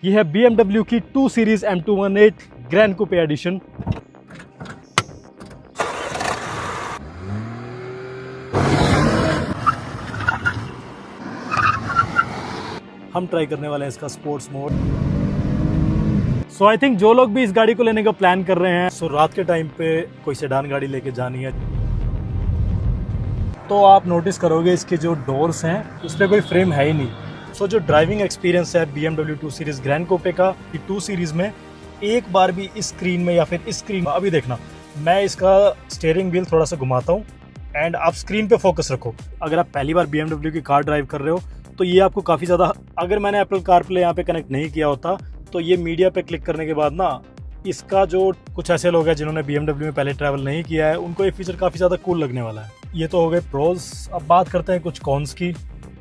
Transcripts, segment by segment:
ये है BMW की 2 सीरीज M218 ग्रैंड कूपे एडिशन। हम ट्राई करने वाले हैं इसका sports mode. So I think जो लोग भी इस गाड़ी को लेने का प्लान कर रहे हैं, रात के टाइम पे कोई सेडान गाड़ी लेके जानी है, तो आप नोटिस करोगे इसके जो डोर्स हैं उस पर कोई फ्रेम है ही नहीं। जो ड्राइविंग एक्सपीरियंस है BMW 2 सीरीज ग्रैंड कूपे का, 2 सीरीज में एक बार भी इस स्क्रीन में या फिर इस स्क्रीन में, अभी देखना मैं इसका स्टीयरिंग व्हील थोड़ा सा घुमाता हूँ एंड आप स्क्रीन पे फोकस रखो। अगर आप पहली बार BMW की कार ड्राइव कर रहे हो तो ये आपको काफ़ी ज़्यादा, अगर मैंने एप्पल कारप्ले यहाँ पे कनेक्ट नहीं किया होता तो ये मीडिया पे क्लिक करने के बाद ना, इसका जो कुछ ऐसे लोग हैं जिन्होंने BMW में पहले ट्रैवल नहीं किया है, उनको ये फीचर काफ़ी ज़्यादा कूल लगने वाला है। ये तो हो गए प्रोज। अब बात करते हैं कुछ कॉन्स की।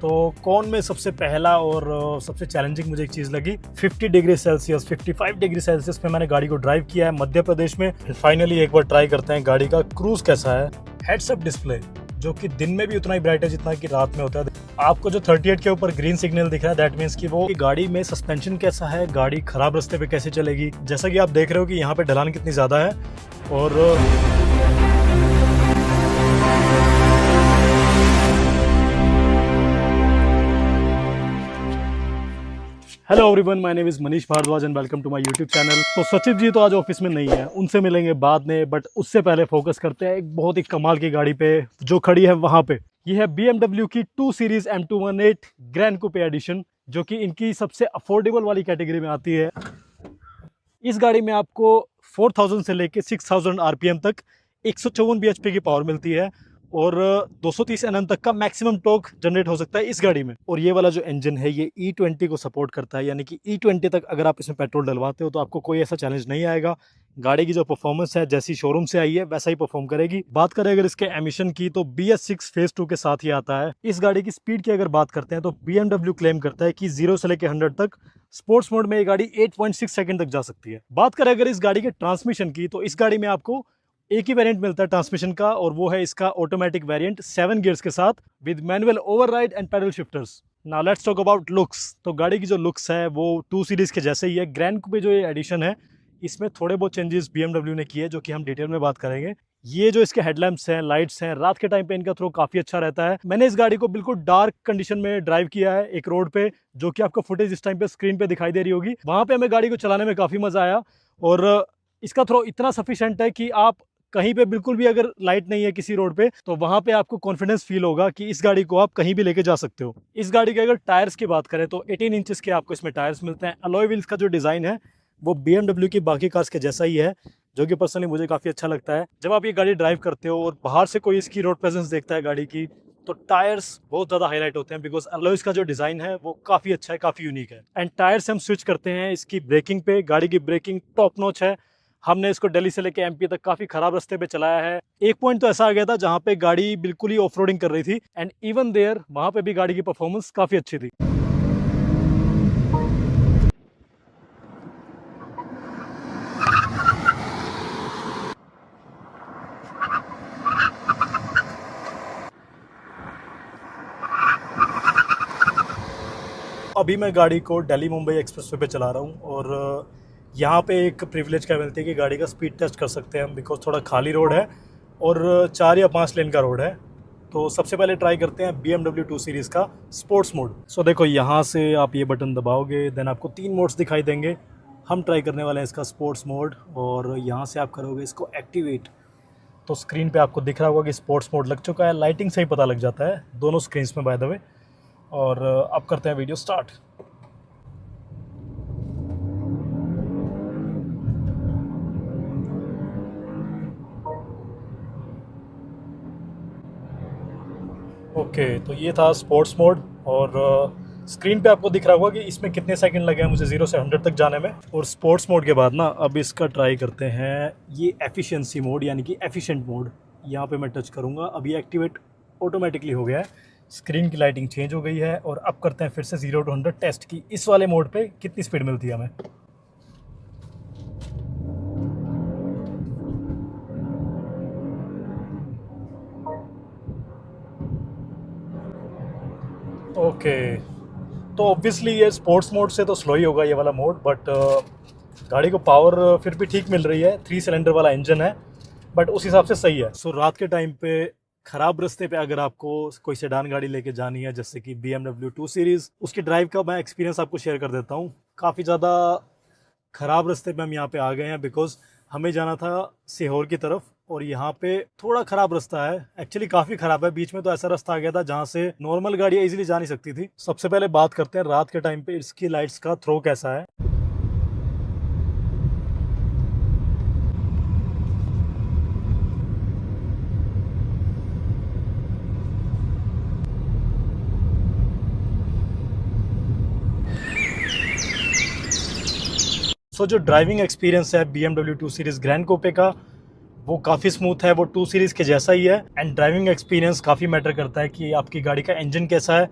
तो कौन में सबसे पहला और सबसे चैलेंजिंग मुझे एक चीज़ लगी, 50 डिग्री सेल्सियस 55 डिग्री सेल्सियस में मैंने गाड़ी को ड्राइव किया है मध्य प्रदेश में। फाइनली एक बार ट्राई करते हैं गाड़ी का क्रूज कैसा है। हेड्स अप डिस्प्ले जो कि दिन में भी उतना ही ब्राइट है जितना कि रात में होता है। आपको जो 38 के ऊपर ग्रीन सिग्नल दिख रहा है, दैट मीन्स कि वो गाड़ी में सस्पेंशन कैसा है, गाड़ी खराब रास्ते पे कैसे चलेगी। जैसा कि आप देख रहे हो कि यहाँ पे ढलान कितनी ज़्यादा है। और hello everyone, my name is Manish Bhardwaj and welcome to my YouTube channel. तो सचिव जी तो आज ऑफिस में नहीं है, उनसे मिलेंगे बाद में, बट उससे पहले फोकस करते हैं एक बहुत ही कमाल की गाड़ी पे जो खड़ी है वहां पे। ये है BMW की 2 सीरीज M218 ग्रैंड कूपे एडिशन, जो कि इनकी सबसे अफोर्डेबल वाली कैटेगरी में आती है। इस गाड़ी में आपको 4000 से लेके 6000 RPM तक 154 bhp की पावर मिलती है और 230 Nm तक का मैक्सिमम टॉर्क जनरेट हो सकता है इस गाड़ी में। और ये वाला जो इंजन है ये E20 को सपोर्ट करता है, यानी कि E20 तक अगर आप इसमें पेट्रोल डलवाते हो तो आपको कोई ऐसा चैलेंज नहीं आएगा। गाड़ी की जो परफॉर्मेंस है जैसी शोरूम से आई है वैसा ही परफॉर्म करेगी। बात करें अगर इसके एमिशन की तो BS6 फेज 2 के साथ ही आता है। इस गाड़ी की स्पीड की अगर बात करते हैं तो BMW क्लेम करता है कि 0 से लेकर 100 तक स्पोर्ट्स मोड में ये गाड़ी 8.6 सेकंड तक जा सकती है। बात करें अगर इस गाड़ी के ट्रांसमिशन की तो इस गाड़ी में आपको एक ही वेरिएंट मिलता है ट्रांसमिशन का, और वो है इसका ऑटोमेटिक वेरिएंट 7 गियर्स के साथ with manual override and paddle shifters. Now let's talk about looks. तो गाड़ी की जो लुक्स है वो 2 सीरीज के जैसे ही है। ग्रैंड कूपे जो ये एडिशन है इसमें थोड़े बहुत चेंजेस BMW ने किए जो कि हम डिटेल में बात करेंगे। ये जो इसके हेडलैम्प्स हैं, लाइट्स हैं, रात के टाइम पे इनका थ्रो काफी अच्छा रहता है। मैंने इस गाड़ी को बिल्कुल डार्क कंडीशन में ड्राइव किया है एक रोड पे, जो कि आपको फुटेज इस टाइम पे स्क्रीन पे दिखाई दे रही होगी। वहां पे हमें गाड़ी को चलाने में काफी मजा आया और इसका थ्रो इतना सफिशिएंट है कि आप कहीं पे बिल्कुल भी अगर लाइट नहीं है किसी रोड पे तो वहां पे आपको कॉन्फिडेंस फील होगा कि इस गाड़ी को आप कहीं भी लेके जा सकते हो। इस गाड़ी के अगर टायर्स की बात करें तो 18 इंचेस के आपको इसमें टायर्स मिलते हैं। अलॉय व्हील्स का जो डिजाइन है वो BMW की बाकी कार्स के जैसा ही है, जो कि पर्सनली मुझे काफी अच्छा लगता है। जब आप ये गाड़ी ड्राइव करते हो और बाहर से कोई इसकी रोड प्रेजेंस देखता है गाड़ी की, तो टायर्स बहुत ज्यादा हाईलाइट होते हैं बिकॉज अलॉयज का जो डिजाइन है वो काफी अच्छा है, काफी यूनिक है। एंड टायर्स हम स्विच करते हैं इसकी ब्रेकिंग पे। गाड़ी की ब्रेकिंग टॉप नॉच है। हमने इसको दिल्ली से लेके MP तक काफी खराब रास्ते पे चलाया है। एक पॉइंट तो ऐसा आ गया था जहां पे गाड़ी बिल्कुल ही ऑफ रोडिंग कर रही थी एंड इवन देयर वहां पे भी गाड़ी की परफॉर्मेंस काफी अच्छी थी। अभी मैं गाड़ी को दिल्ली मुंबई एक्सप्रेसवे पे चला रहा हूँ और यहाँ पे एक प्रिविलेज क्या मिलती है कि गाड़ी का स्पीड टेस्ट कर सकते हैं हम, बिकॉज थोड़ा खाली रोड है और 4 या 5 लेन का रोड है। तो सबसे पहले ट्राई करते हैं BMW 2 सीरीज़ का स्पोर्ट्स मोड। सो देखो यहाँ से आप ये बटन दबाओगे देन आपको 3 मोड्स दिखाई देंगे। हम ट्राई करने वाले हैं इसका स्पोर्ट्स मोड और यहाँ से आप करोगे इसको एक्टिवेट तो स्क्रीन पे आपको दिख रहा होगा कि स्पोर्ट्स मोड लग चुका है। लाइटिंग से ही पता लग जाता है दोनों स्क्रीन में बाय द वे। और अब करते हैं वीडियो स्टार्ट। ओके तो ये था स्पोर्ट्स मोड और स्क्रीन पे आपको दिख रहा होगा कि इसमें कितने सेकंड लगे हैं मुझे 0 से 100 तक जाने में। और स्पोर्ट्स मोड के बाद ना अब इसका ट्राई करते हैं ये एफिशिएंसी मोड, यानी कि एफिशिएंट मोड। यहाँ पे मैं टच करूँगा, अभी एक्टिवेट ऑटोमेटिकली हो गया है। स्क्रीन की लाइटिंग चेंज हो गई है और अब करते हैं फिर से 0 to 100 टेस्ट की इस वाले मोड पे कितनी स्पीड मिलती है हमें। ओके तो ऑब्वियसली ये स्पोर्ट्स मोड से तो स्लो ही होगा ये वाला मोड, बट गाड़ी को पावर फिर भी ठीक मिल रही है। 3 सिलेंडर वाला इंजन है, बट उस हिसाब से सही है। सो रात के टाइम पे ख़राब रास्ते पे अगर आपको कोई सेडान गाड़ी लेके जानी है, जैसे कि BMW 2 सीरीज़, उसकी ड्राइव का मैं एक्सपीरियंस आपको शेयर कर देता हूँ। काफ़ी ज़्यादा ख़राब रास्ते पे हम यहाँ पे आ गए हैं, बिकॉज़ हमें जाना था सीहोर की तरफ और यहाँ पे थोड़ा ख़राब रास्ता है। एक्चुअली काफ़ी ख़राब है। बीच में तो ऐसा रास्ता आ गया था जहाँ से नॉर्मल गाड़ियाँ इजीली जा नहीं सकती थी। सबसे पहले बात करते हैं रात के टाइम पे इसकी लाइट्स का थ्रो कैसा है। सो जो ड्राइविंग एक्सपीरियंस है BMW 2 सीरीज़ ग्रैंड कोपे का, वो काफ़ी स्मूथ है। वो 2 सीरीज़ के जैसा ही है। एंड ड्राइविंग एक्सपीरियंस काफ़ी मैटर करता है कि आपकी गाड़ी का इंजन कैसा है।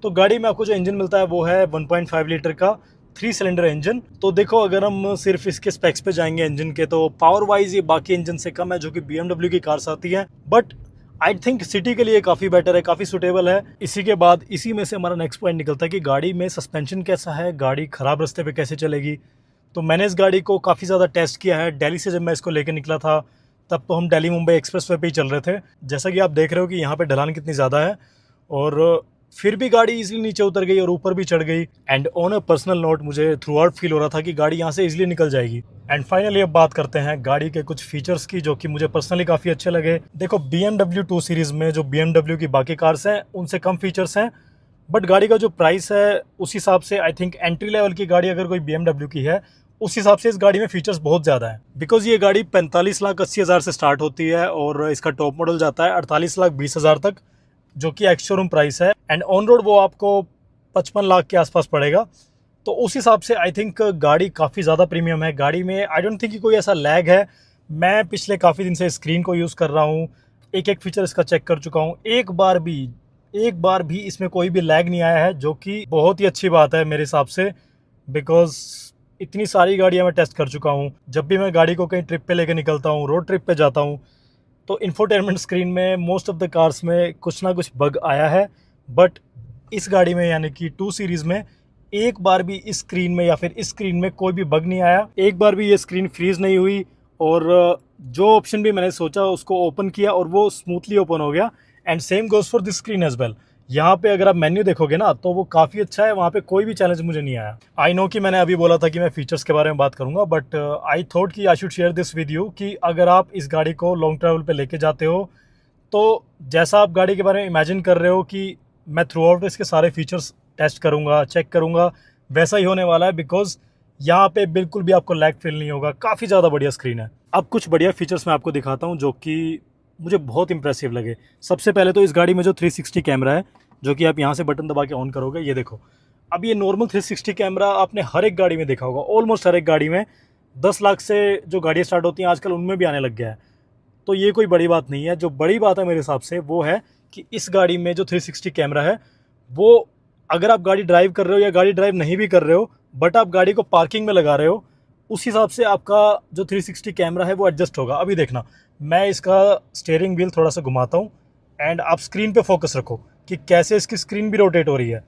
तो गाड़ी में आपको जो इंजन मिलता है वो है 1.5 लीटर का 3 सिलेंडर इंजन। तो देखो, अगर हम सिर्फ इसके स्पेक्स पे जाएंगे इंजन के, तो पावर वाइज ये बाकी इंजन से कम है जो कि BMW की कार्स आती हैं, बट आई थिंक सिटी के लिए काफ़ी बेटर है, काफ़ी सुटेबल है। इसी के बाद इसी में से हमारा नेक्स्ट पॉइंट निकलता है कि गाड़ी में सस्पेंशन कैसा है, गाड़ी ख़राब रास्ते पे कैसे चलेगी। तो मैंने इस गाड़ी को काफ़ी ज़्यादा टेस्ट किया है। दिल्ली से जब मैं इसको लेकर निकला था, तब तो हम दिल्ली मुंबई एक्सप्रेस वे पे ही चल रहे थे। जैसा कि आप देख रहे हो कि यहाँ पे ढलान कितनी ज़्यादा है, और फिर भी गाड़ी इजीली नीचे उतर गई और ऊपर भी चढ़ गई। And on a personal note मुझे थ्रू आउट फील हो रहा था कि गाड़ी यहाँ से इजीली निकल जाएगी। एंड फाइनली अब बात करते हैं गाड़ी के कुछ फीचर्स की, जो कि मुझे पर्सनली काफ़ी अच्छे लगे। देखो, BMW 2 सीरीज़ में जो BMW की बाकी कार्स हैं उनसे कम फीचर्स हैं, बट गाड़ी का जो प्राइस है उस हिसाब से आई थिंक एंट्री लेवल की गाड़ी अगर कोई BMW की है, उस हिसाब से इस गाड़ी में फीचर्स बहुत ज़्यादा है। बिकॉज ये गाड़ी 45,80,000 से स्टार्ट होती है और इसका टॉप मॉडल जाता है 48,20,000 तक, जो कि एक्स शोरूम प्राइस है। एंड ऑन रोड वो आपको 55 लाख के आसपास पड़ेगा। तो उस हिसाब से आई थिंक गाड़ी काफ़ी ज़्यादा प्रीमियम है। गाड़ी में आई डोंट थिंक कि कोई ऐसा लैग है। मैं पिछले काफ़ी दिन से स्क्रीन को यूज़ कर रहा हूँ, एक एक फीचर इसका चेक कर चुका हूँ। एक बार भी इसमें कोई भी लैग नहीं आया है, जो कि बहुत ही अच्छी बात है मेरे हिसाब से। बिकॉज इतनी सारी गाड़ियाँ मैं टेस्ट कर चुका हूँ। जब भी मैं गाड़ी को कहीं ट्रिप पे लेकर निकलता हूँ, रोड ट्रिप पे जाता हूँ, तो इंफोटेनमेंट स्क्रीन में मोस्ट ऑफ द कार्स में कुछ ना कुछ बग आया है। बट इस गाड़ी में यानी कि 2 सीरीज़ में एक बार भी इस स्क्रीन में या फिर इस स्क्रीन में कोई भी बग नहीं आया। एक बार भी ये स्क्रीन फ्रीज नहीं हुई, और जो ऑप्शन भी मैंने सोचा उसको ओपन किया और वो स्मूथली ओपन हो गया। And same goes for this screen as well. यहाँ पे अगर आप मेन्यू देखोगे ना, तो वो काफ़ी अच्छा है। वहाँ पे कोई भी चैलेंज मुझे नहीं आया। आई नो कि मैंने अभी बोला था कि मैं फीचर्स के बारे में बात करूँगा, बट आई थॉट कि I should share this with you कि अगर आप इस गाड़ी को लॉन्ग ट्रैवल पे लेके जाते हो, तो जैसा आप गाड़ी के बारे में इमेजिन कर रहे हो कि मैं थ्रू आउट इसके सारे फीचर्स टेस्ट करूँगा, चेक करूँगा, वैसा ही होने वाला है। बिकॉज यहाँ पे बिल्कुल भी आपको लैग फील नहीं होगा। काफ़ी ज़्यादा बढ़िया स्क्रीन है। अब कुछ बढ़िया फीचर्स मैं आपको दिखाता हूँ जो कि मुझे बहुत इंप्रेसिव लगे। सबसे पहले तो इस गाड़ी में जो 360 कैमरा है, जो कि आप यहाँ से बटन दबा के ऑन करोगे, ये देखो। अब ये नॉर्मल 360 कैमरा आपने हर एक गाड़ी में देखा होगा, ऑलमोस्ट हर एक गाड़ी में। 10 लाख से जो गाड़ियाँ स्टार्ट होती हैं आजकल, उनमें भी आने लग गया है। तो ये कोई बड़ी बात नहीं है। जो बड़ी बात है मेरे हिसाब से वो है कि इस गाड़ी में जो 360 कैमरा है, वो अगर आप गाड़ी ड्राइव कर रहे हो या गाड़ी ड्राइव नहीं भी कर रहे हो, बट आप गाड़ी को पार्किंग में लगा रहे हो, उस हिसाब से आपका जो 360 कैमरा है वो एडजस्ट होगा। अभी देखना, मैं इसका स्टीयरिंग व्हील थोड़ा सा घुमाता हूँ एंड आप स्क्रीन पे फोकस रखो कि कैसे इसकी स्क्रीन भी रोटेट हो रही है।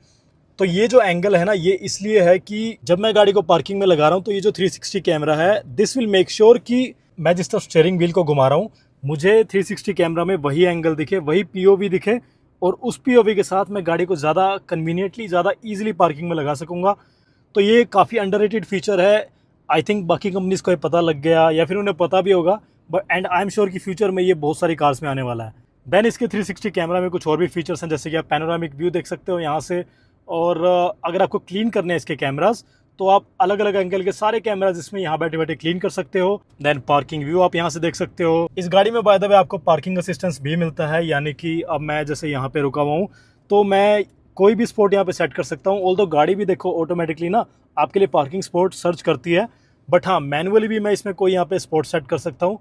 तो ये जो एंगल है ना, ये इसलिए है कि जब मैं गाड़ी को पार्किंग में लगा रहा हूँ, तो ये जो 360 कैमरा है, दिस विल मेक श्योर कि मैं जिस तरफ स्टीयरिंग व्हील को घुमा रहा हूँ, मुझे 360 कैमरा में वही एंगल दिखे, वही POV दिखे, और उस POV के साथ मैं गाड़ी को ज़्यादा कन्वीनियंटली, ज़्यादा ईजिली पार्किंग में लगा सकूँगा। तो ये काफ़ी अंडररेटेड फीचर है। आई थिंक बाकी कंपनीज़ को ये पता लग गया, या फिर उन्हें पता भी होगा, but and I am sure कि फ्यूचर में ये बहुत सारी कार्स में आने वाला है। देन इसके 360 कैमरा में कुछ और भी फीचर्स हैं, जैसे कि आप पैनोरामिक व्यू देख सकते हो यहाँ से, और अगर आपको क्लीन करने हैं इसके कैमराज, तो आप अलग अलग एंगल के सारे कैमराज इसमें यहाँ बैठे बैठे क्लीन कर सकते हो। देन पार्किंग व्यू आप यहाँ से देख सकते हो। इस गाड़ी में बाय द वे आपको पार्किंग असिस्टेंस भी मिलता है, यानी कि अब मैं जैसे यहाँ पे रुका हुआ हूँ, तो मैं कोई भी स्पॉट यहाँ पे सेट कर सकता हूँ। ऑल्दो गाड़ी भी देखो ऑटोमेटिकली ना आपके लिए पार्किंग स्पॉट सर्च करती है, बट हाँ, मैनुअली भी मैं इसमें कोई यहाँ पे स्पॉट सेट कर सकता हूँ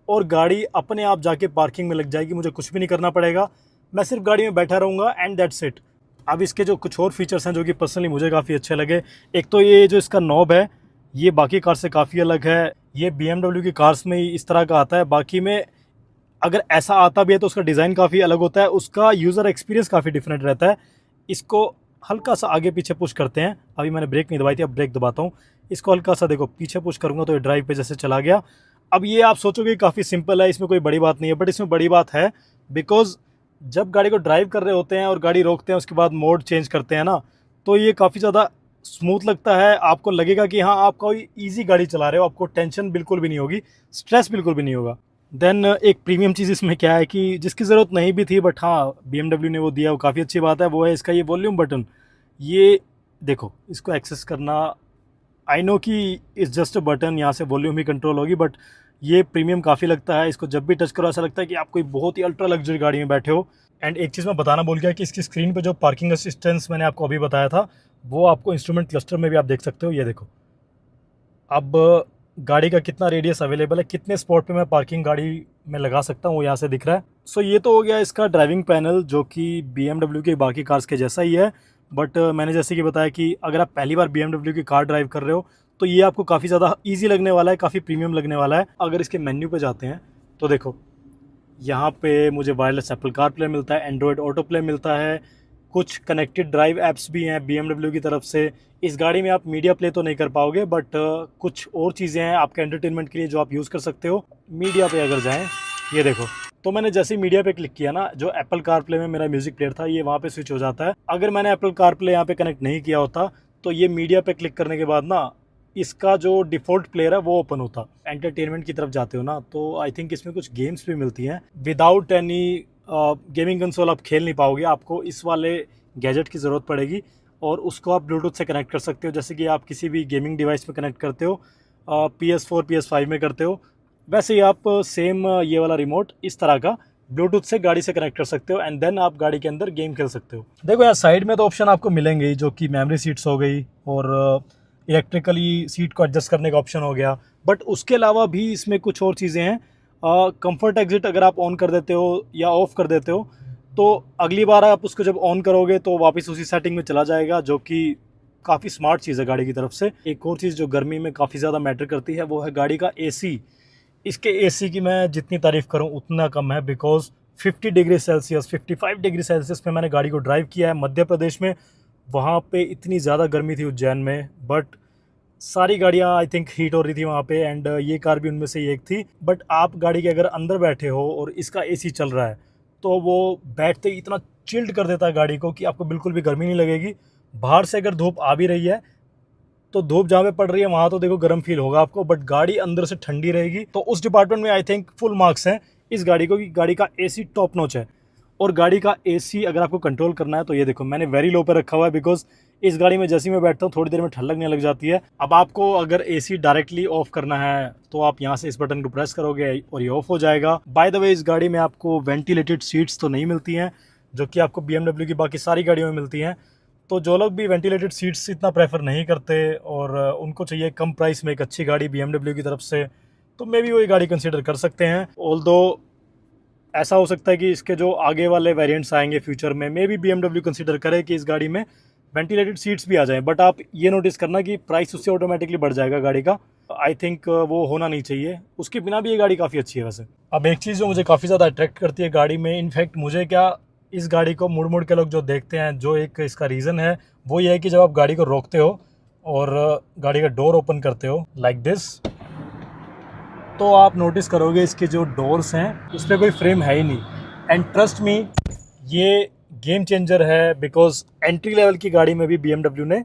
और गाड़ी अपने आप जाके पार्किंग में लग जाएगी। मुझे कुछ भी नहीं करना पड़ेगा, मैं सिर्फ गाड़ी में बैठा रहूँगा एंड दैट्स इट। अब इसके जो कुछ और फीचर्स हैं जो कि पर्सनली मुझे काफ़ी अच्छे लगे, एक तो ये जो इसका नॉब है, ये बाकी कार से काफ़ी अलग है। ये BMW की कार्स में ही इस तरह का आता है, बाकी में अगर ऐसा आता भी है तो उसका डिज़ाइन काफ़ी अलग होता है, उसका यूज़र एक्सपीरियंस काफ़ी डिफरेंट रहता है। इसको हल्का सा आगे पीछे पुश करते हैं। अभी मैंने ब्रेक नहीं दबाई थी, अब ब्रेक दबाता हूँ। इसको हल्का सा देखो पीछे पुश करूँगा तो ये ड्राइव पे जैसे चला गया। अब ये आप सोचोगे काफ़ी सिंपल है, इसमें कोई बड़ी बात नहीं है, बट इसमें बड़ी बात है। बिकॉज जब गाड़ी को ड्राइव कर रहे होते हैं और गाड़ी रोकते हैं, उसके बाद मोड चेंज करते हैं ना, तो ये काफ़ी ज़्यादा स्मूथ लगता है। आपको लगेगा कि हाँ आप कोई ईजी गाड़ी चला रहे हो, आपको टेंशन बिल्कुल भी नहीं होगी, स्ट्रेस बिल्कुल भी नहीं होगा। देन एक प्रीमियम चीज़ इसमें क्या है कि जिसकी ज़रूरत नहीं भी थी, बट हाँ BMW ने वो दिया, वो काफ़ी अच्छी बात है। वो है इसका ये वॉल्यूम बटन। ये देखो, इसको एक्सेस करना, आई नो कि इट्स जस्ट अ बटन, यहाँ से वॉल्यूम ही कंट्रोल होगी, बट ये प्रीमियम काफ़ी लगता है। इसको जब भी टच करो ऐसा लगता है कि आप कोई बहुत ही अल्ट्रा लग्जरी गाड़ी में बैठे हो। एंड एक चीज़ मैं बताना भूल गया कि इसकी स्क्रीन पे जो पार्किंग असिस्टेंस मैंने आपको अभी बताया था, वो आपको इंस्ट्रूमेंट क्लस्टर में भी आप देख सकते हो। ये देखो अब गाड़ी का कितना रेडियस अवेलेबल है, कितने स्पॉट पे मैं पार्किंग गाड़ी में लगा सकता हूँ, वो यहाँ से दिख रहा है। सो ये तो हो गया इसका ड्राइविंग पैनल, जो कि BMW के बाकी कार्स के जैसा ही है। बट मैंने जैसे कि बताया कि अगर आप पहली बार BMW की कार ड्राइव कर रहे हो तो ये आपको काफ़ी ज़्यादा ईजी लगने वाला है, काफ़ी प्रीमियम लगने वाला है। अगर इसके मेन्यू पे जाते हैं तो देखो, यहाँ पे मुझे वायरलेस एप्पल कारप्ले मिलता है, एंड्रॉयड ऑटो प्ले मिलता है, कुछ कनेक्टेड ड्राइव ऐप्स भी हैं BMW की तरफ से। इस गाड़ी में आप मीडिया प्ले तो नहीं कर पाओगे, बट कुछ और चीज़ें हैं आपके एंटरटेनमेंट के लिए जो आप यूज़ कर सकते हो। मीडिया पे अगर जाएं, ये देखो, तो मैंने जैसे ही मीडिया पे क्लिक किया ना, जो एप्पल कारप्ले में मेरा म्यूजिक प्लेयर था ये वहाँ पे स्विच हो जाता है। अगर मैंने एप्पल कारप्ले यहाँ पे कनेक्ट नहीं किया होता तो ये मीडिया पे क्लिक करने के बाद ना, इसका जो डिफ़ॉल्ट प्लेयर है वो ओपन होता। एंटरटेनमेंट की तरफ जाते हो ना, तो आई थिंक इसमें कुछ गेम्स भी मिलती हैं। विदाउट एनी गेमिंग कंसोल आप खेल नहीं पाओगे, आपको इस वाले गैजेट की ज़रूरत पड़ेगी और उसको आप ब्लूटूथ से कनेक्ट कर सकते हो। जैसे कि आप किसी भी गेमिंग डिवाइस में कनेक्ट करते हो, PS4 PS5 में करते हो, वैसे ही आप सेम ये वाला रिमोट इस तरह का ब्लूटूथ से गाड़ी से कनेक्ट कर सकते हो एंड देन आप गाड़ी के अंदर गेम खेल सकते हो। देखो यार, साइड में तो ऑप्शन आपको मिलेंगे ही, जो कि मेमोरी सीट्स हो गई और इलेक्ट्रिकली सीट को एडजस्ट करने का ऑप्शन हो गया। बट उसके अलावा भी इसमें कुछ और चीज़ें हैं। कंफर्ट एग्जिट अगर आप ऑन कर देते हो या ऑफ़ कर देते हो तो अगली बार आप उसको जब ऑन करोगे तो वापस उसी सेटिंग में चला जाएगा, जो कि काफ़ी स्मार्ट चीज़ है गाड़ी की तरफ से। एक और चीज़ जो गर्मी में काफ़ी ज़्यादा मैटर करती है वो है गाड़ी का AC। इसके AC की मैं जितनी तारीफ़ करूं उतना कम है, because 50 degree Celsius 55 degree Celsius में मैंने गाड़ी को ड्राइव किया है मध्य प्रदेश में। वहाँ पे इतनी ज़्यादा गर्मी थी उज्जैन में, बट सारी गाड़ियाँ आई थिंक हीट हो रही थी वहाँ पे, एंड ये कार भी उनमें से एक थी। बट आप गाड़ी के अगर अंदर बैठे हो और इसका AC चल रहा है तो वो बैठते ही इतना चिल्ड कर देता है गाड़ी को कि आपको बिल्कुल भी गर्मी नहीं लगेगी। बाहर से अगर धूप आ भी रही है तो धूप जहाँ पे पड़ रही है वहाँ तो देखो गर्म फील होगा आपको, बट गाड़ी अंदर से ठंडी रहेगी। तो उस डिपार्टमेंट में आई थिंक फुल मार्क्स हैं इस गाड़ी को, कि गाड़ी का AC टॉप नॉच है। और गाड़ी का AC अगर आपको कंट्रोल करना है तो ये देखो, मैंने वेरी लो पे रखा हुआ है, बिकॉज इस गाड़ी में जैसे ही मैं बैठता हूँ थोड़ी देर में ठंड लगने लग जाती है। अब आपको अगर AC डायरेक्टली ऑफ करना है तो आप यहाँ से इस बटन को प्रेस करोगे और ये ऑफ हो जाएगा। बाय द वे, इस गाड़ी में आपको वेंटिलेटेड सीट्स तो नहीं मिलती हैं, जो कि आपको BMW की बाकी सारी गाड़ियों में मिलती हैं। तो जो लोग भी वेंटिलेटेड सीट्स इतना प्रेफर नहीं करते और उनको चाहिए कम प्राइस में एक अच्छी गाड़ी BMW की तरफ से, तो मे भी वही गाड़ी कंसिडर कर सकते हैं। ऑल्दो ऐसा हो सकता है कि इसके जो आगे वाले वेरिएंट्स आएंगे फ्यूचर में, मे भी BMW कंसिडर करे कि इस गाड़ी में वेंटिलेटेड सीट्स भी आ जाएं। बट आप ये नोटिस करना कि प्राइस उससे ऑटोमेटिकली बढ़ जाएगा गाड़ी का। आई थिंक वो होना नहीं चाहिए, उसके बिना भी ये गाड़ी काफ़ी अच्छी है वैसे। अब एक चीज़ जो मुझे काफ़ी ज़्यादा अट्रैक्ट करती है गाड़ी में, इनफैक्ट मुझे क्या, इस गाड़ी को मुड़ मुड़ के लोग जो देखते हैं, जो एक इसका रीज़न है वो ये है कि जब आप गाड़ी को रोकते हो और गाड़ी का डोर ओपन करते हो लाइक दिस, तो आप नोटिस करोगे इसके जो डोर्स हैं उस पर कोई फ्रेम है ही नहीं। एंड ट्रस्ट मी, ये गेम चेंजर है, बिकॉज एंट्री लेवल की गाड़ी में भी BMW ने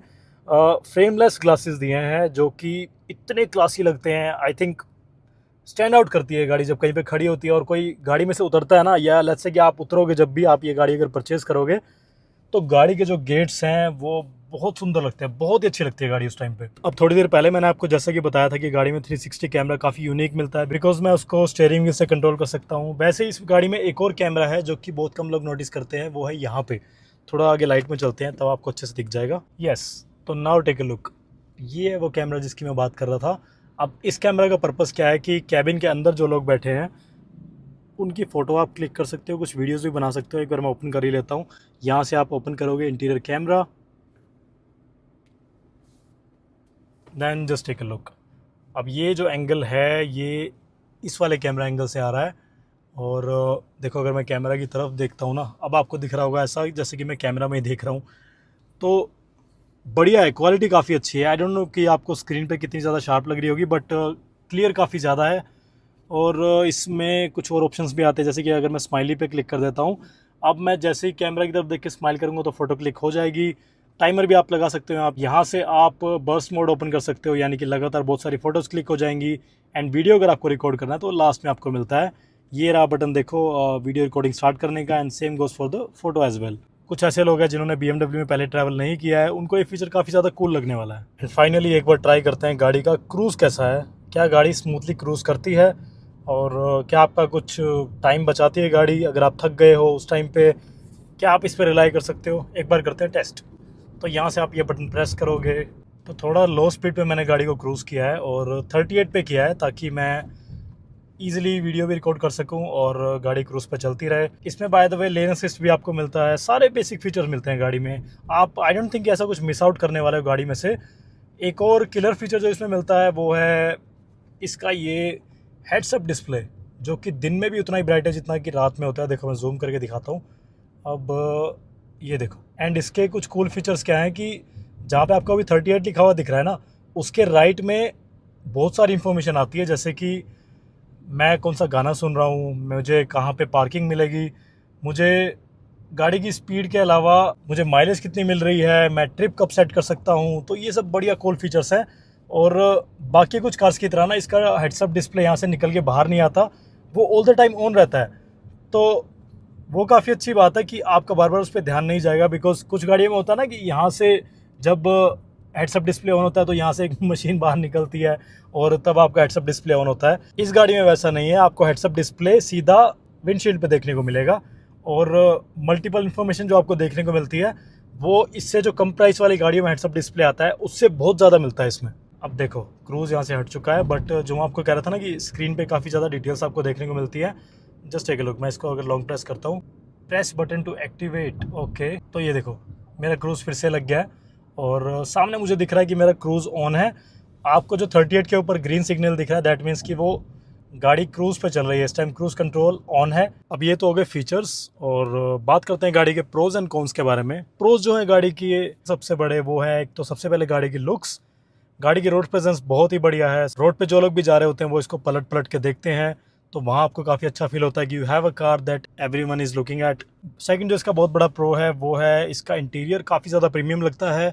फ्रेमलेस ग्लासेस दिए हैं, जो कि इतने क्लासी लगते हैं। आई थिंक स्टैंड आउट करती है गाड़ी जब कहीं पे खड़ी होती है और कोई गाड़ी में से उतरता है ना, या लेट्स से कि आप उतरोगे, जब भी आप ये गाड़ी अगर परचेज़ करोगे तो गाड़ी के जो गेट्स हैं वो बहुत सुंदर लगते हैं, बहुत ही अच्छी लगती है गाड़ी उस टाइम पे। अब थोड़ी देर पहले मैंने आपको जैसा कि बताया था कि गाड़ी में 360 कैमरा काफ़ी यूनिक मिलता है, बिकॉज मैं उसको स्टीयरिंग व्हील से कंट्रोल कर सकता हूँ। वैसे इस गाड़ी में एक और कैमरा है जो कि बहुत कम लोग नोटिस करते हैं, वो है यहाँ पे। थोड़ा आगे लाइट में चलते हैं तब आपको अच्छे से दिख जाएगा। यस, तो नाउ टेक ए लुक, ये है वो कैमरा जिसकी मैं बात कर रहा था। अब इस कैमरा का पर्पज़ क्या है कि कैबिन के अंदर जो लोग बैठे हैं उनकी फ़ोटो आप क्लिक कर सकते हो, कुछ वीडियोस भी बना सकते हो। एक बार मैं ओपन कर ही लेता हूँ। यहाँ से आप ओपन करोगे interior camera, then just take a look. अब ये जो एंगल है ये इस वाले कैमरा एंगल से आ रहा है, और देखो अगर मैं कैमरा की तरफ देखता हूँ ना, अब आपको दिख रहा होगा ऐसा जैसे कि मैं कैमरा में ही देख रहा हूँ। तो बढ़िया है, क्वालिटी काफ़ी अच्छी है। आई डोंट नो कि आपको स्क्रीन पे कितनी ज़्यादा शार्प लग रही होगी, बट क्लियर काफ़ी ज़्यादा है। और इसमें कुछ और ऑप्शंस भी आते हैं, जैसे कि अगर मैं स्माइली पे क्लिक कर देता हूँ, अब मैं जैसे ही कैमरा की तरफ देख के स्माइल करूँगा तो फ़ोटो क्लिक हो जाएगी। टाइमर भी आप लगा सकते हो, आप यहाँ से आप बर्स्ट मोड ओपन कर सकते हो, यानी कि लगातार बहुत सारी फ़ोटोज़ क्लिक हो जाएंगी। एंड वीडियो अगर आपको रिकॉर्ड करना है तो लास्ट में आपको मिलता है ये रहा बटन, देखो वीडियो रिकॉर्डिंग स्टार्ट करने का। And same goes for the photo as well. कुछ ऐसे लोग हैं जिन्होंने BMW में पहले ट्रैवल नहीं किया है, उनको ये फीचर काफ़ी ज़्यादा कूल लगने वाला है। एंड फाइनली एक बार ट्राई करते हैं गाड़ी का क्रूज़ कैसा है, क्या गाड़ी स्मूथली क्रूज़ करती है, और क्या आपका कुछ टाइम बचाती है गाड़ी। अगर आप थक गए हो उस टाइम पे, क्या आप इस पर रिलाई कर सकते हो। एक बार करते हैं टेस्ट। तो यहाँ से आप ये बटन प्रेस करोगे तो थोड़ा लो स्पीड पे मैंने गाड़ी को क्रूज़ किया है और 38 पे किया है, ताकि मैं ईजिली वीडियो भी रिकॉर्ड कर सकूं और गाड़ी क्रूज़ पे चलती रहे। इसमें by the way lane assist भी आपको मिलता है, सारे बेसिक फीचर्स मिलते हैं गाड़ी में। आप आई डोंट थिंक ऐसा कुछ मिस आउट करने वाले हो गाड़ी में से। एक और किलर फीचर जो इसमें मिलता है वो है इसका ये हेड्सअप डिस्प्ले, जो कि दिन में भी उतना ही ब्राइट है जितना कि रात में होता है। देखो मैं जूम करके दिखाता हूँ, अब ये देखो। एंड इसके कुछ कूल फीचर्स क्या हैं कि जहाँ पे आपको अभी 38 लिखा हुआ दिख रहा है ना, उसके राइट में बहुत सारी इन्फॉर्मेशन आती है, जैसे कि मैं कौन सा गाना सुन रहा हूँ, मुझे कहाँ पे पार्किंग मिलेगी, मुझे गाड़ी की स्पीड के अलावा मुझे माइलेज कितनी मिल रही है, मैं ट्रिप कब सेट कर सकता हूँ। तो ये सब बढ़िया कूल फीचर्स हैं। और बाकी कुछ कार्स की तरह ना इसका हेड्सअप डिस्प्ले यहाँ से निकल के बाहर नहीं आता, वो ऑल द टाइम ऑन रहता है। तो वो काफ़ी अच्छी बात है कि आपका बार बार उस पर ध्यान नहीं जाएगा, बिकॉज कुछ गाड़ियों में होता है ना कि यहाँ से जब हेड्सअप डिस्प्ले ऑन होता है तो यहाँ से एक मशीन बाहर निकलती है और तब आपका हेड्सअप डिस्प्ले ऑन होता है। इस गाड़ी में वैसा नहीं है, आपको हेड्सअप डिस्प्ले सीधा विंडशील्ड पे देखने को मिलेगा। और मल्टीपल इन्फॉर्मेशन जो आपको देखने को मिलती है वो इससे जो कम प्राइस वाली गाड़ियों में हेड्सअप डिस्प्ले आता है उससे बहुत ज़्यादा मिलता है इसमें। अब देखो क्रूज़ यहाँ से हट चुका है, बट जो मैं आपको कह रहा था ना कि स्क्रीन पे काफ़ी ज़्यादा डिटेल्स आपको देखने को मिलती है। Just take a look. मैं इसको अगर लॉन्ग प्रेस करता हूँ, press button to activate, okay, तो ये देखो मेरा क्रूज़ फिर से लग गया है और सामने मुझे दिख रहा है कि मेरा क्रूज़ ऑन है। आपको जो 38 के ऊपर ग्रीन सिग्नल दिख रहा है, दैट मीन्स कि वो गाड़ी क्रूज़ पे चल रही है, इस टाइम क्रूज़ कंट्रोल ऑन है। अब ये तो हो गए फीचर्स, और बात करते हैं गाड़ी के प्रोज एंड कॉन्स के बारे में। प्रोज जो है गाड़ी की ये सबसे बड़े वो है, एक तो सबसे पहले गाड़ी की लुक्स। गाड़ी की रोड प्रेजेंस बहुत ही बढ़िया है। रोड पे जो लोग भी जा रहे होते हैं वो इसको पलट पलट के देखते हैं, तो वहाँ आपको काफ़ी अच्छा फील होता है कि you have a car that everyone is looking at. Second जो इसका बहुत बड़ा प्रो है वो है इसका इंटीरियर काफ़ी ज़्यादा प्रीमियम लगता है,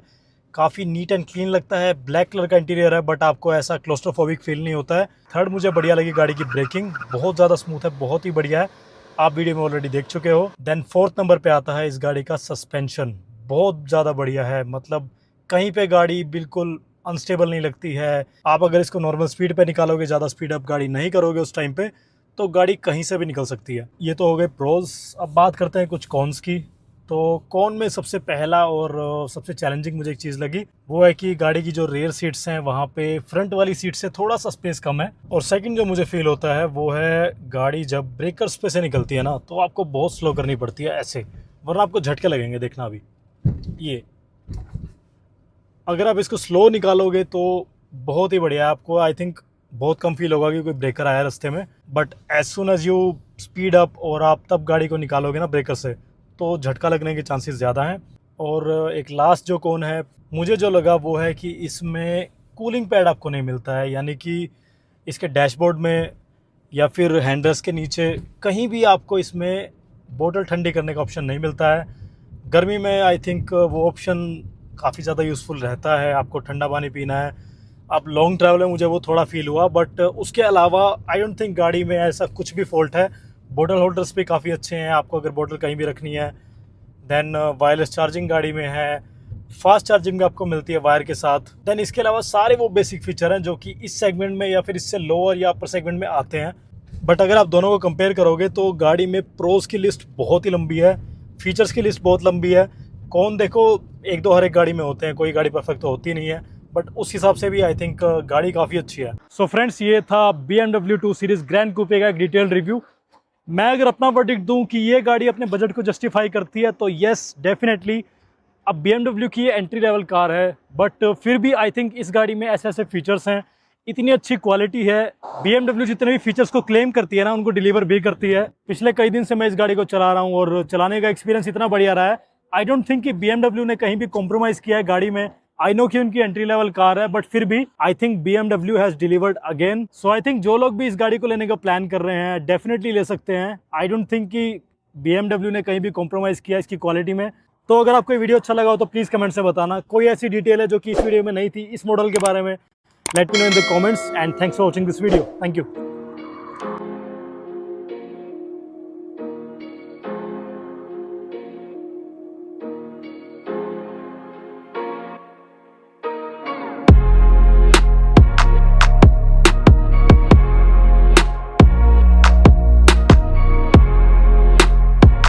काफ़ी नीट एंड क्लीन लगता है। ब्लैक कलर का इंटीरियर है, बट आपको ऐसा क्लोस्ट्रोफोबिक फील नहीं होता है। थर्ड मुझे बढ़िया लगी गाड़ी की ब्रेकिंग, बहुत ज़्यादा स्मूथ है, बहुत ही बढ़िया है, आप वीडियो में ऑलरेडी देख चुके हो। देन फोर्थ नंबर पे आता है इस गाड़ी का सस्पेंशन, बहुत ज़्यादा बढ़िया है। मतलब कहीं पे गाड़ी बिल्कुल अनस्टेबल नहीं लगती है। आप अगर इसको नॉर्मल स्पीड पे निकालोगे, ज़्यादा स्पीड अप गाड़ी नहीं करोगे उस टाइम पे, तो गाड़ी कहीं से भी निकल सकती है। ये तो हो गए प्रोज। अब बात करते हैं कुछ कॉन्स की। तो कॉन में सबसे पहला और सबसे चैलेंजिंग मुझे एक चीज़ लगी, वो है कि गाड़ी की जो रेयर सीट्स हैं वहाँ पे फ्रंट वाली सीट से थोड़ा सा स्पेस कम है। और सेकंड जो मुझे फील होता है वो है गाड़ी जब ब्रेकर्स पे से निकलती है ना, तो आपको बहुत स्लो करनी पड़ती है ऐसे, वरना आपको झटके लगेंगे। देखना अभी ये, अगर आप इसको स्लो निकालोगे तो बहुत ही बढ़िया, आपको आई थिंक बहुत कम फील होगा कि कोई ब्रेकर आया रास्ते में। But as soon as you speed up और आप तब गाड़ी को निकालोगे ना ब्रेकर से, तो झटका लगने के चांसेस ज़्यादा हैं। और एक लास्ट जो कौन है मुझे जो लगा वो है कि इसमें कूलिंग पैड आपको नहीं मिलता है, यानी कि इसके डैशबोर्ड में या फिर हैंडल्स के नीचे कहीं भी आपको इसमें बोतल ठंडी करने का ऑप्शन नहीं मिलता है। गर्मी में आई थिंक वो ऑप्शन काफ़ी ज़्यादा यूज़फुल रहता है, आपको ठंडा पानी पीना है। अब लॉन्ग ट्रैवल में मुझे वो थोड़ा फील हुआ, बट उसके अलावा आई डोंट थिंक गाड़ी में ऐसा कुछ भी फॉल्ट है। बोतल होल्डर्स भी काफ़ी अच्छे हैं, आपको अगर बोतल कहीं भी रखनी है। देन वायरलेस चार्जिंग गाड़ी में है, फास्ट चार्जिंग भी आपको मिलती है वायर के साथ। देन इसके अलावा सारे वो बेसिक फीचर हैं जो कि इस सेगमेंट में या फिर इससे लोअर या अपर सेगमेंट में आते हैं। बट अगर आप दोनों को कंपेयर करोगे तो गाड़ी में प्रोज की लिस्ट बहुत ही लंबी है, फीचर्स की लिस्ट बहुत लंबी है। कौन देखो एक दो हर एक गाड़ी में होते हैं, कोई गाड़ी परफेक्ट तो होती नहीं है, बट उस हिसाब से भी आई थिंक गाड़ी काफ़ी अच्छी है। सो फ्रेंड्स, ये था BMW 2 सीरीज़ ग्रैंड कूपे का एक डिटेल रिव्यू। मैं अगर अपना वर्डिक्ट दूं कि ये गाड़ी अपने बजट को जस्टिफाई करती है तो येस डेफिनेटली। अब BMW की ये एंट्री लेवल कार है, बट फिर भी आई थिंक इस गाड़ी में ऐसे ऐसे फीचर्स हैं, इतनी अच्छी क्वालिटी है। BMW जितने भी फीचर्स को क्लेम करती है ना, उनको डिलीवर भी करती है। पिछले कई दिन से मैं इस गाड़ी को चला रहा हूँ और चलाने का एक्सपीरियंस इतना बढ़िया रहा है आई डोंट थिंक कि BMW ने कहीं भी कॉम्प्रोमाइज किया है गाड़ी में। आई नो कि उनकी एंट्री लेवल कार है, बट फिर भी I think BMW has delivered again. So I think जो लोग भी इस गाड़ी को लेने का प्लान कर रहे हैं डेफिनेटली ले सकते हैं। आई डोंट थिंक कि BMW ने कहीं भी कॉम्प्रोमाइज किया इसकी क्वालिटी में। तो अगर आपको वीडियो अच्छा लगा हो तो प्लीज कमेंट से बताना, कोई ऐसी डिटेल है जो कि इस वीडियो में नहीं थी इस मॉडल के बारे में। Let me know in the comments and thanks for watching this video. Thank you.